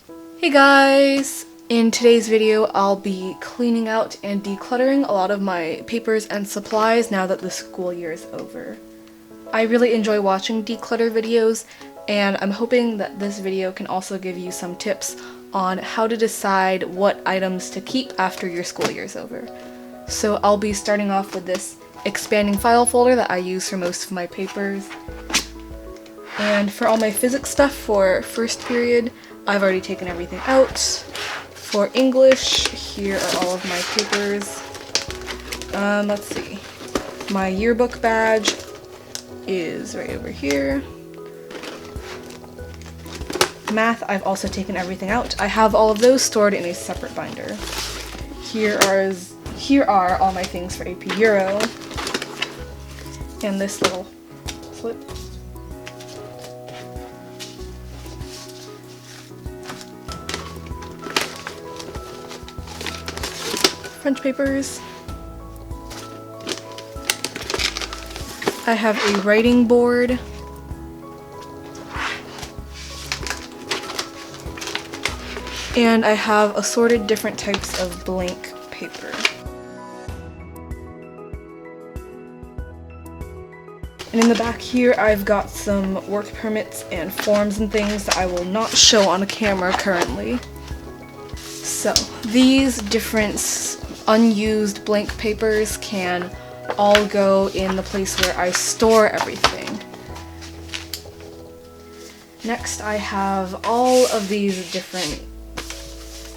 Hey guys! In today's video, I'll be cleaning out and decluttering a lot of my papers and supplies now that the school year is over. I really enjoy watching declutter videos, and I'm hoping that this video can also give you some tips on how to decide what items to keep after your school year is over. So I'll be starting off with this expanding file folder that I use for most of my papers. And for all my physics stuff for first period, I've already taken everything out. For English, here are all of my papers. Let's see. My yearbook badge is right over here. Math, I've also taken everything out. I have all of those stored in a separate binder. Here are all my things for AP Euro. And this little slip. French papers. I have a writing board. And I have assorted different types of blank paper. And in the back here, I've got some work permits and forms and things that I will not show on camera currently. So, these different unused blank papers can all go in the place where I store everything. Next, I have all of these different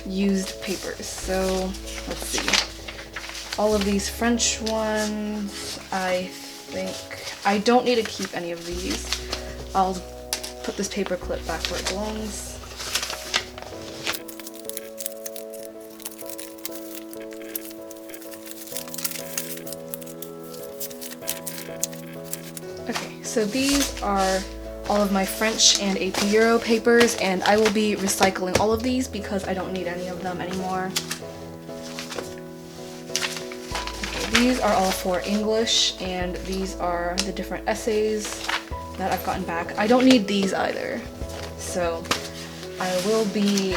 used papers. So, let's see. All of these French ones, I think I don't need to keep any of these. I'll put this paper clip back where it belongs. Okay, so these are all of my French and AP Euro papers, and I will be recycling all of these because I don't need any of them anymore. Okay, these are all for English, and these are the different essays that I've gotten back. I don't need these either, so I will be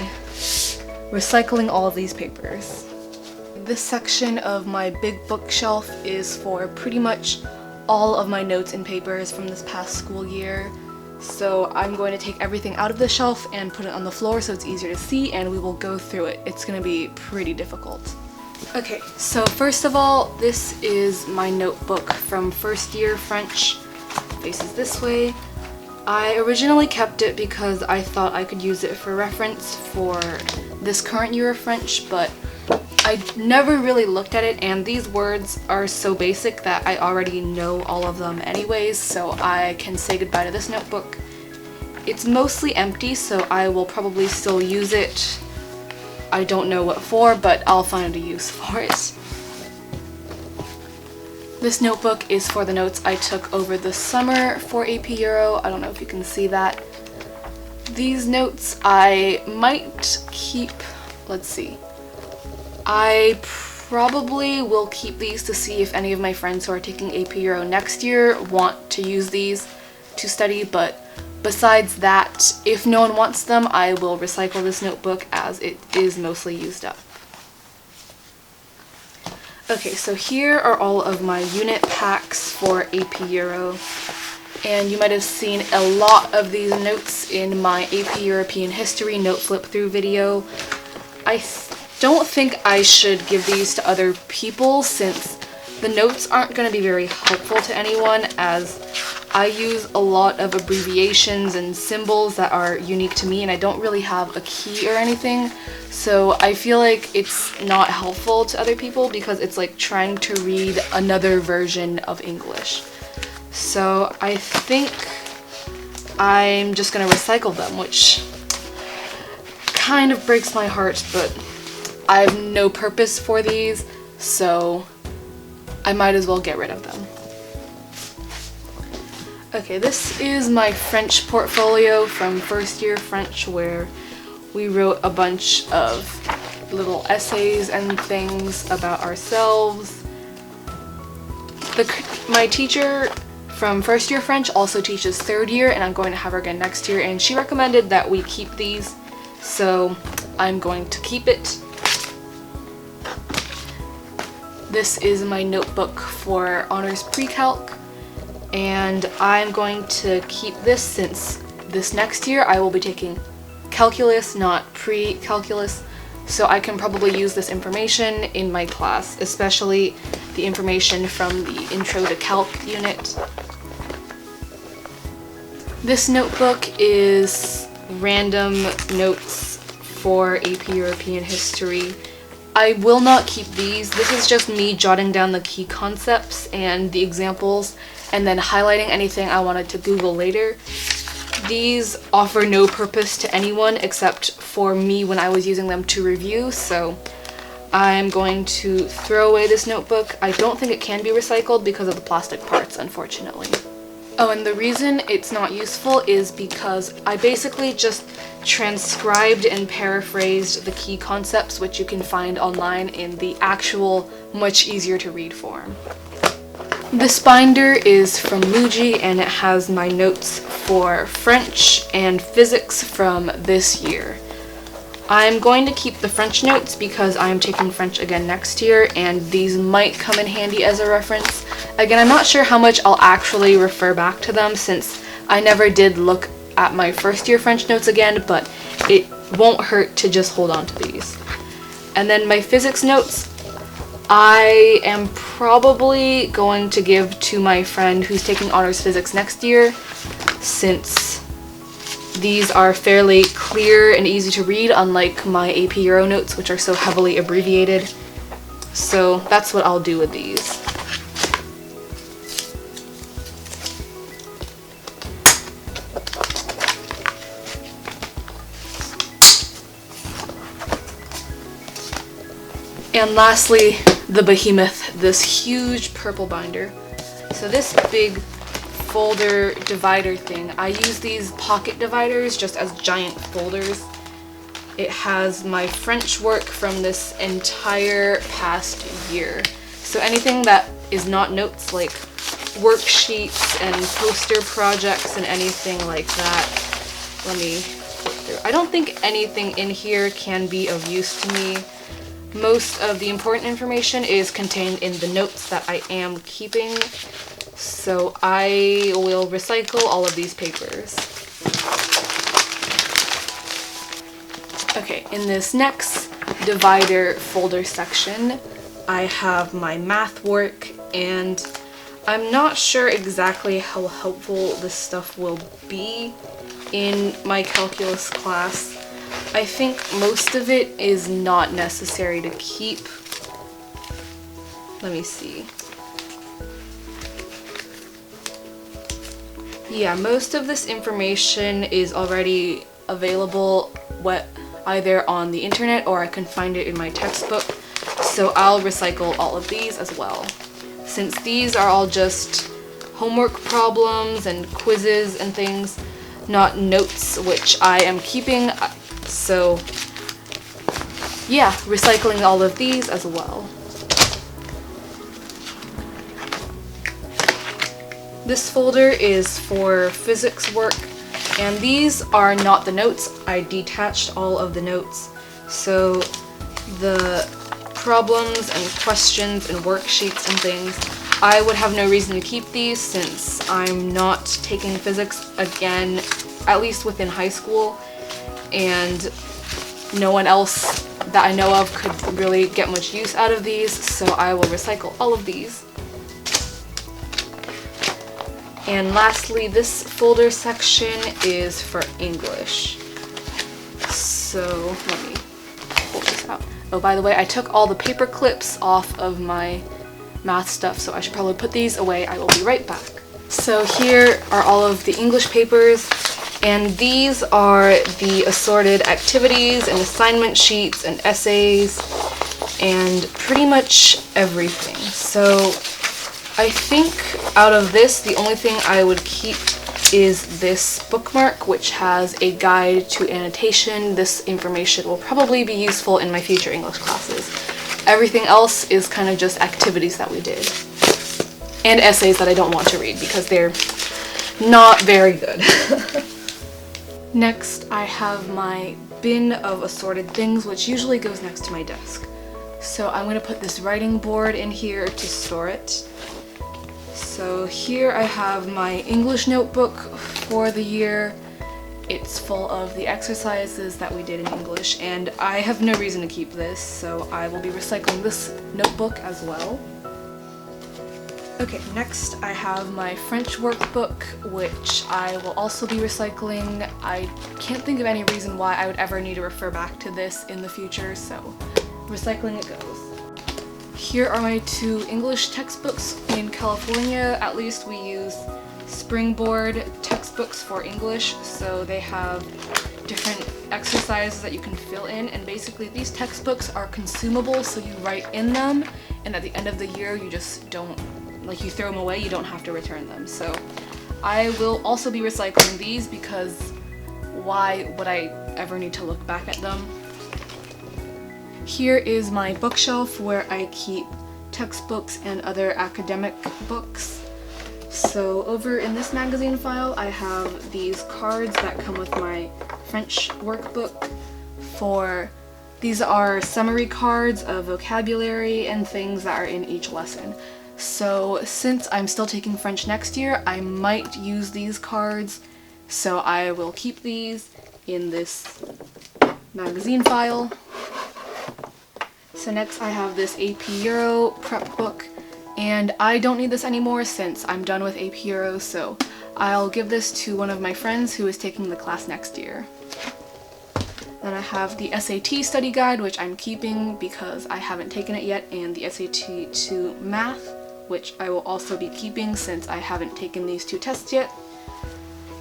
recycling all of these papers. This section of my big bookshelf is for pretty much all of my notes and papers from this past school year. So I'm going to take everything out of the shelf and put it on the floor so it's easier to see, and we will go through it. It's going to be pretty difficult. Okay, so first of all, this is my notebook from first year French. Faces this way. I originally kept it because I thought I could use it for reference for this current year of French, but I never really looked at it, and these words are so basic that I already know all of them anyways, so I can say goodbye to this notebook. It's mostly empty, so I will probably still use it. I don't know what for, but I'll find a use for it. This notebook is for the notes I took over the summer for AP Euro. I don't know if you can see that. These notes I might keep, let's see. I probably will keep these to see if any of my friends who are taking AP Euro next year want to use these to study, but besides that, if no one wants them, I will recycle this notebook as it is mostly used up. Okay, so here are all of my unit packs for AP Euro, and you might have seen a lot of these notes in my AP European History note flip through video. I don't think I should give these to other people since the notes aren't going to be very helpful to anyone, as I use a lot of abbreviations and symbols that are unique to me, and I don't really have a key or anything, so I feel like it's not helpful to other people because it's like trying to read another version of English. So I think I'm just going to recycle them, which kind of breaks my heart, but I have no purpose for these, so I might as well get rid of them. Okay, this is my French portfolio from first year French, where we wrote a bunch of little essays and things about ourselves. My teacher from first year French also teaches third year, and I'm going to have her again next year, and she recommended that we keep these so I'm going to keep it. This is my notebook for honors pre-calc, and I'm going to keep this since this next year I will be taking calculus, not pre-calculus, so I can probably use this information in my class, especially the information from the Intro to Calc unit. This notebook is random notes for AP European History. I will not keep these. This is just me jotting down the key concepts and the examples and then highlighting anything I wanted to Google later. These offer no purpose to anyone except for me when I was using them to review, so I'm going to throw away this notebook. I don't think it can be recycled because of the plastic parts, unfortunately. Oh, and the reason it's not useful is because I basically just transcribed and paraphrased the key concepts, which you can find online in the actual, much easier to read form. This binder is from Muji, and it has my notes for French and physics from this year. I'm going to keep the French notes because I'm taking French again next year, and these might come in handy as a reference. Again, I'm not sure how much I'll actually refer back to them since I never did look at my first year French notes again, but it won't hurt to just hold on to these. And then my physics notes, I am probably going to give to my friend who's taking honors physics next year, since these are fairly clear and easy to read, unlike my AP Euro notes, which are so heavily abbreviated. So that's what I'll do with these. And lastly, the behemoth, this huge purple binder. So this big folder divider thing, I use these pocket dividers just as giant folders. It has my French work from this entire past year. So anything that is not notes, like worksheets and poster projects and anything like that. Let me flip through. I don't think anything in here can be of use to me. Most of the important information is contained in the notes that I am keeping, so I will recycle all of these papers. Okay, in this next divider folder section, I have my math work, and I'm not sure exactly how helpful this stuff will be in my calculus class. I think most of it is not necessary to keep. Let me see. Yeah, most of this information is already available either on the internet or I can find it in my textbook, so I'll recycle all of these as well. Since these are all just homework problems and quizzes and things, not notes, which I am keeping. So yeah, recycling all of these as well. This folder is for physics work, and these are not the notes. I detached all of the notes. So the problems and questions and worksheets and things, I would have no reason to keep these since I'm not taking physics again, at least within high school. And no one else that I know of could really get much use out of these, so I will recycle all of these. And lastly, this folder section is for English. So let me pull this out. Oh, by the way, I took all the paper clips off of my math stuff, so I should probably put these away. I will be right back. So here are all of the English papers. And these are the assorted activities and assignment sheets and essays and pretty much everything. So I think out of this, the only thing I would keep is this bookmark, which has a guide to annotation. This information will probably be useful in my future English classes. Everything else is kind of just activities that we did. And essays that I don't want to read because they're not very good. Next, I have my bin of assorted things, which usually goes next to my desk. So I'm going to put this writing board in here to store it. So here I have my English notebook for the year. It's full of the exercises that we did in English, and I have no reason to keep this, so I will be recycling this notebook as well. Okay, next I have my French workbook, which I will also be recycling. I can't think of any reason why I would ever need to refer back to this in the future, so recycling it goes. Here are my 2 English textbooks. In California, at least, we use Springboard textbooks for English, so they have different exercises that you can fill in, and basically these textbooks are consumable, so you write in them, and at the end of the year you just don't, like, you throw them away, you don't have to return them. So I will also be recycling these because why would I ever need to look back at them? Here is my bookshelf where I keep textbooks and other academic books. So over in this magazine file I have these cards that come with my French workbook. These are summary cards of vocabulary and things that are in each lesson. So since I'm still taking French next year, I might use these cards, so I will keep these in this magazine file. So next I have this AP Euro prep book, and I don't need this anymore since I'm done with AP Euro, so I'll give this to one of my friends who is taking the class next year. Then I have the SAT study guide, which I'm keeping because I haven't taken it yet, and the SAT to math, which I will also be keeping since I haven't taken these 2 tests yet.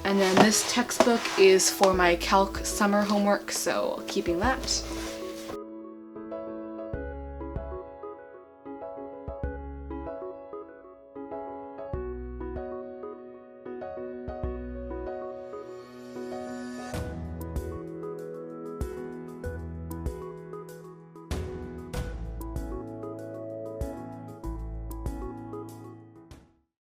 And then this textbook is for my calc summer homework, so keeping that.